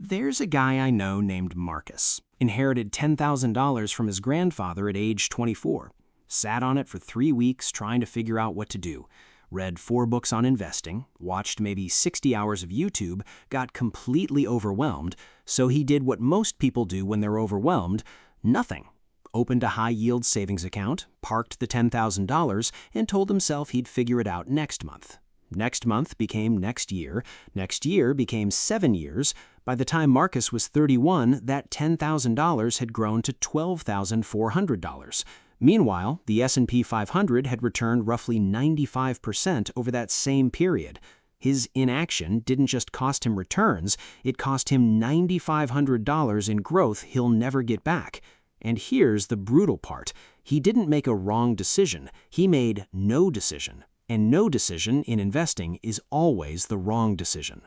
There's a guy I know named Marcus. Inherited $10,000 from his grandfather at age 24. Sat on it for 3 weeks trying to figure out what to do. Read 4 books on investing, watched maybe 60 hours of YouTube, got completely overwhelmed, so he did what most people do when they're overwhelmed: nothing. Opened a high-yield savings account, parked the $10,000, and told himself he'd figure it out next month. Next month became next year became 7 years. By the time Marcus was 31, that $10,000 had grown to $12,400. Meanwhile, the S&P 500 had returned roughly 95% over that same period. His inaction didn't just cost him returns, it cost him $9,500 in growth he'll never get back. And here's the brutal part: he didn't make a wrong decision, he made no decision. And no decision in investing is always the wrong decision.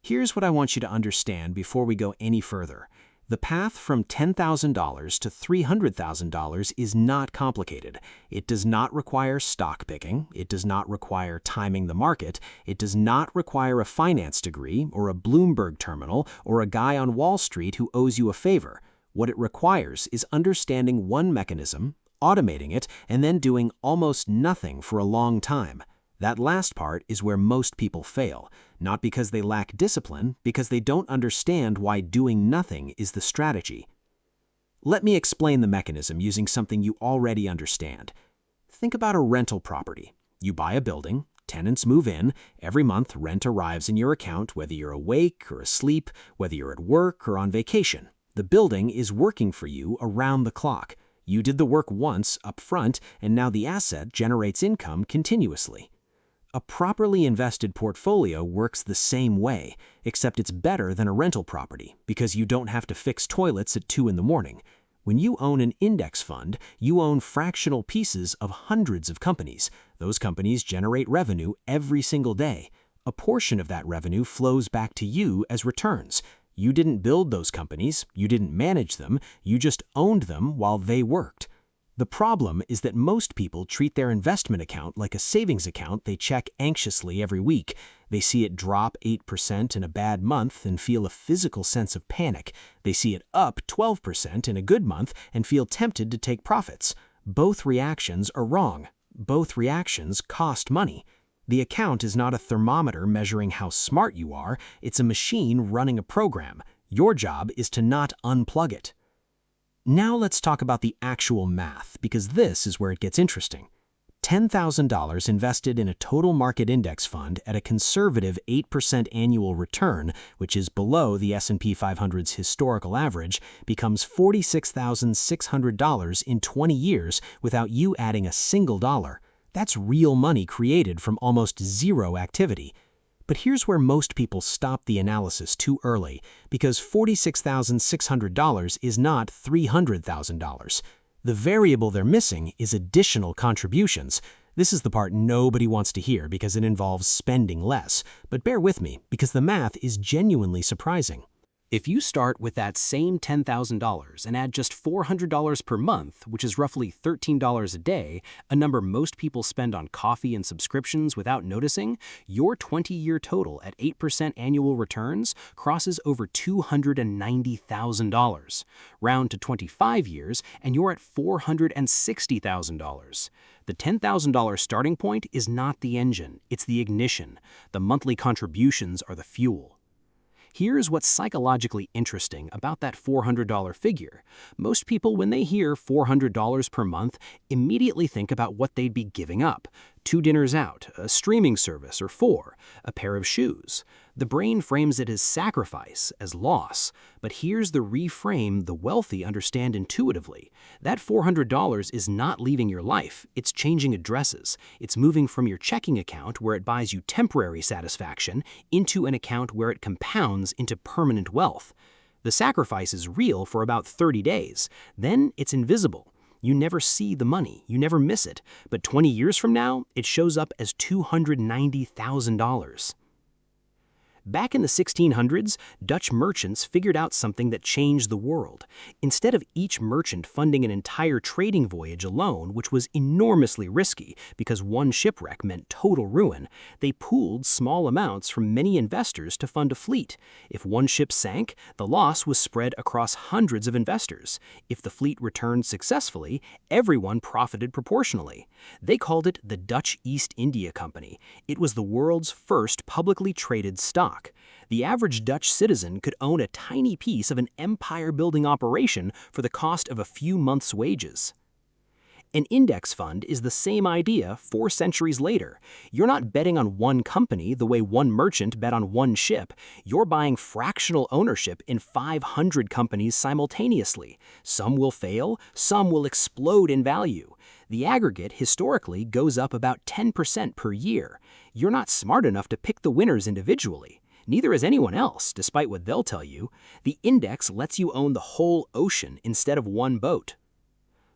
Here's what I want you to understand before we go any further. The path from $10,000 to $300,000 is not complicated. It does not require stock picking. It does not require timing the market. It does not require a finance degree or a Bloomberg terminal or a guy on Wall Street who owes you a favor. What it requires is understanding one mechanism, automating it, and then doing almost nothing for a long time. That last part is where most people fail, not because they lack discipline, because they don't understand why doing nothing is the strategy. Let me explain the mechanism using something you already understand. Think about a rental property. You buy a building, tenants move in, every month rent arrives in your account whether you're awake or asleep, whether you're at work or on vacation. The building is working for you around the clock. You did the work once up front, and now the asset generates income continuously. A properly invested portfolio works the same way, except it's better than a rental property because you don't have to fix toilets at 2 in the morning. When you own an index fund, you own fractional pieces of hundreds of companies. Those companies generate revenue every single day. A portion of that revenue flows back to you as returns. You didn't build those companies, you didn't manage them, you just owned them while they worked. The problem is that most people treat their investment account like a savings account they check anxiously every week. They see it drop 8% in a bad month and feel a physical sense of panic. They see it up 12% in a good month and feel tempted to take profits. Both reactions are wrong. Both reactions cost money. The account is not a thermometer measuring how smart you are, it's a machine running a program. Your job is to not unplug it. Now let's talk about the actual math, because this is where it gets interesting. $10,000 invested in a total market index fund at a conservative 8% annual return, which is below the S&P 500's historical average, becomes $46,600 in 20 years without you adding a single dollar. That's real money created from almost zero activity. But here's where most people stop the analysis too early, because $46,600 is not $300,000. The variable they're missing is additional contributions. This is the part nobody wants to hear because it involves spending less. But bear with me, because the math is genuinely surprising. If you start with that same $10,000 and add just $400 per month, which is roughly $13 a day, a number most people spend on coffee and subscriptions without noticing, your 20-year total at 8% annual returns crosses over $290,000. Round to 25 years, and you're at $460,000. The $10,000 starting point is not the engine, it's the ignition. The monthly contributions are the fuel. Here's what's psychologically interesting about that $400 figure. Most people, when they hear $400 per month, immediately think about what they'd be giving up. 2 dinners out, a streaming service, or 4, a pair of shoes. The brain frames it as sacrifice, as loss. But here's the reframe the wealthy understand intuitively. That $400 is not leaving your life, it's changing addresses. It's moving from your checking account, where it buys you temporary satisfaction, into an account where it compounds into permanent wealth. The sacrifice is real for about 30 days. Then it's invisible. You never see the money, you never miss it. But 20 years from now, it shows up as $290,000. Back in the 1600s, Dutch merchants figured out something that changed the world. Instead of each merchant funding an entire trading voyage alone, which was enormously risky because one shipwreck meant total ruin, they pooled small amounts from many investors to fund a fleet. If one ship sank, the loss was spread across hundreds of investors. If the fleet returned successfully, everyone profited proportionally. They called it the Dutch East India Company. It was the world's first publicly traded stock. The average Dutch citizen could own a tiny piece of an empire-building operation for the cost of a few months' wages. An index fund is the same idea 4 centuries later. You're not betting on one company the way one merchant bet on one ship. You're buying fractional ownership in 500 companies simultaneously. Some will fail, some will explode in value. The aggregate historically goes up about 10% per year. You're not smart enough to pick the winners individually. Neither is anyone else, despite what they'll tell you. The index lets you own the whole ocean instead of one boat.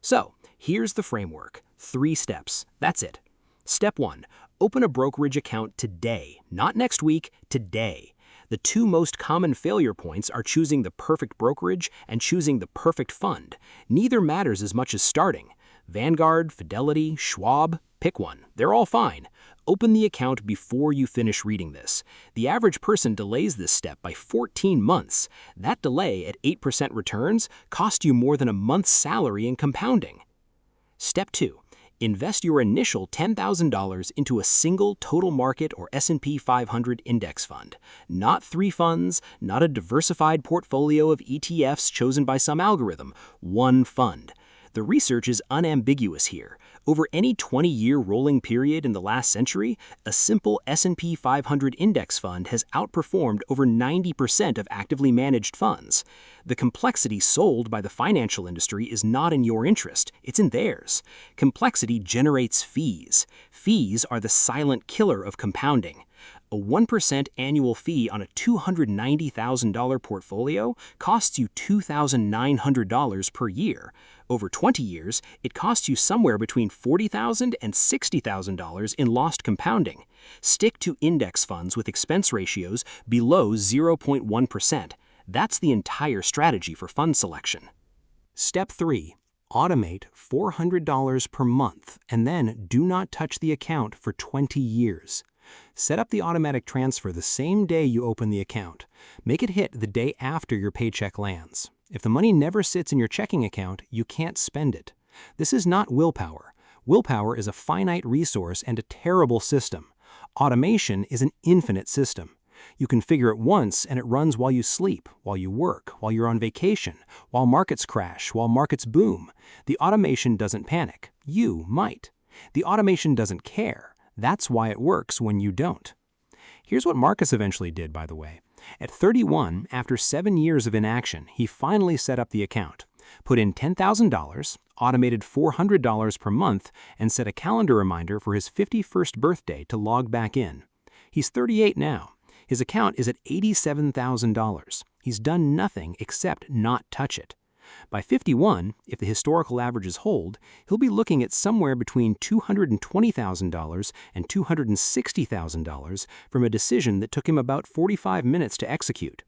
So, here's the framework. 3 steps. That's it. Step 1. Open a brokerage account today. Not next week, today. The 2 most common failure points are choosing the perfect brokerage and choosing the perfect fund. Neither matters as much as starting. Vanguard, Fidelity, Schwab, pick one. They're all fine. Open the account before you finish reading this. The average person delays this step by 14 months. That delay at 8% returns cost you more than a month's salary in compounding. Step 2. Invest your initial $10,000 into a single total market or S&P 500 index fund. Not 3 funds, not a diversified portfolio of ETFs chosen by some algorithm. One fund. The research is unambiguous here. Over any 20-year rolling period in the last century, a simple S&P 500 index fund has outperformed over 90% of actively managed funds. The complexity sold by the financial industry is not in your interest, it's in theirs. Complexity generates fees. Fees are the silent killer of compounding. A 1% annual fee on a $290,000 portfolio costs you $2,900 per year. Over 20 years, it costs you somewhere between $40,000 and $60,000 in lost compounding. Stick to index funds with expense ratios below 0.1%. That's the entire strategy for fund selection. Step 3. Automate $400 per month and then do not touch the account for 20 years. Set up the automatic transfer the same day you open the account. Make it hit the day after your paycheck lands. If the money never sits in your checking account, you can't spend it. This is not willpower. Willpower is a finite resource and a terrible system. Automation is an infinite system. You configure it once and it runs while you sleep, while you work, while you're on vacation, while markets crash, while markets boom. The automation doesn't panic. You might. The automation doesn't care. That's why it works when you don't. Here's what Marcus eventually did, by the way. At 31, after 7 years of inaction, he finally set up the account, put in $10,000, automated $400 per month, and set a calendar reminder for his 51st birthday to log back in. He's 38 now. His account is at $87,000. He's done nothing except not touch it. By 51, if the historical averages hold, he'll be looking at somewhere between $220,000 and $260,000 from a decision that took him about 45 minutes to execute.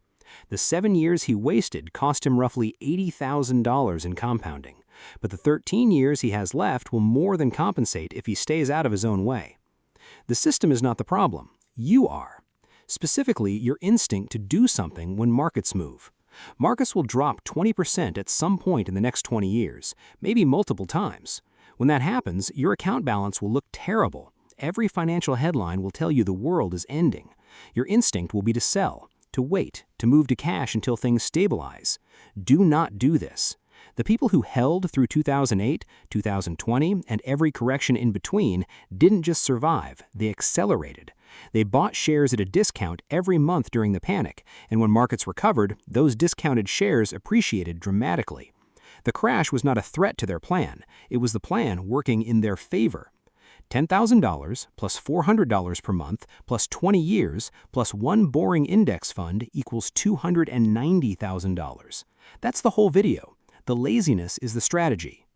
The 7 years he wasted cost him roughly $80,000 in compounding, but the 13 years he has left will more than compensate if he stays out of his own way. The system is not the problem. You are. Specifically, your instinct to do something when markets move. Marcus will drop 20% at some point in the next 20 years, maybe multiple times. When that happens, your account balance will look terrible. Every financial headline will tell you the world is ending. Your instinct will be to sell, to wait, to move to cash until things stabilize. Do not do this. The people who held through 2008, 2020, and every correction in between didn't just survive, they accelerated. They bought shares at a discount every month during the panic, and when markets recovered, those discounted shares appreciated dramatically. The crash was not a threat to their plan. It was the plan working in their favor. $10,000 plus $400 per month plus 20 years plus one boring index fund equals $290,000. That's the whole video. The laziness is the strategy.